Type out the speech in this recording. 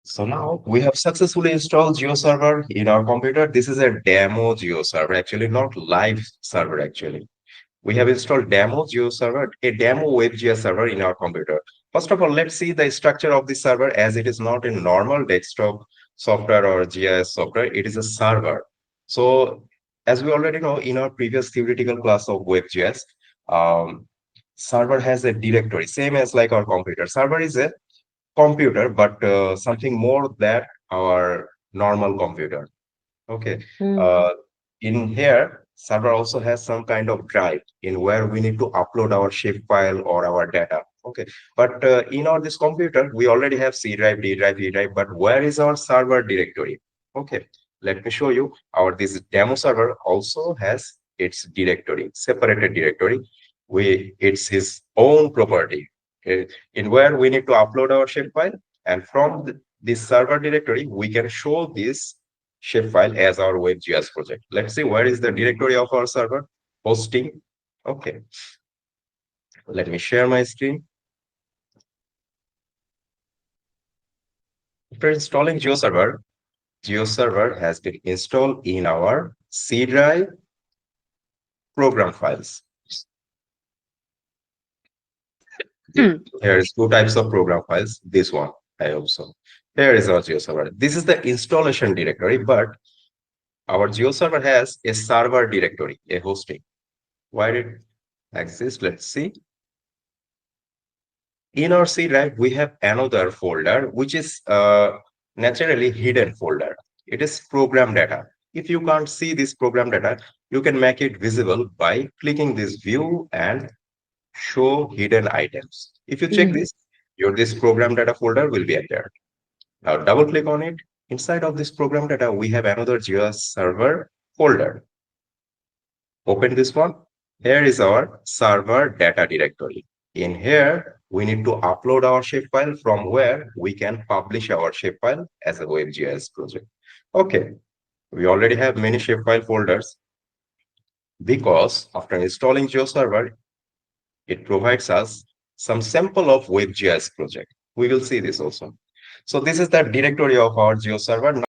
So now we have successfully installed GeoServer in our computer. This is a demo GeoServer, actually not live server actually. We have installed demo GeoServer, a demo Web GIS server in our computer. First of all, let's see the structure of the server as it is not a normal desktop software or GIS software. It is a server. So as we already know in our previous theoretical class of Web GIS, um, server has a directory, same as like our computer. Server is a computer, but something more than our normal computer. Okay. Mm. Uh, in here, server also has some kind of drive in where we need to upload our shape file or our data. Okay. But in our this computer, we already have C drive, D drive, E drive. But where is our server directory? Okay. Let me show you. Our this demo server also has its directory, separated directory. It's his own property. Okay. In where we need to upload our shape file, and from this server directory, we can show this shapefile as our Web GIS project. Let's see where is the directory of our server hosting. Okay, let me share my screen. After installing GeoServer has been installed in our C drive program files. Mm. Here is two types of program files. This one, I hope so. Here is our GeoServer. This is the installation directory, but our GeoServer has a server directory, a hosting. Why did it exist? Let's see. In our C drive, we have another folder, which is naturally hidden folder. It is program data. If you can't see this program data, you can make it visible by clicking this view and show hidden items. If you check Mm. this, your this program data folder will be appeared. Now double click on it. Inside of this program data, we have another GIS server folder. Open this one. Here is our server data directory. In here, we need to upload our shapefile from where we can publish our shapefile as a WebGIS project. Okay, we already have many shapefile folders because after installing GeoServer, it provides us some sample of WebGIS project. We will see this also. So this is the directory of our GeoServer.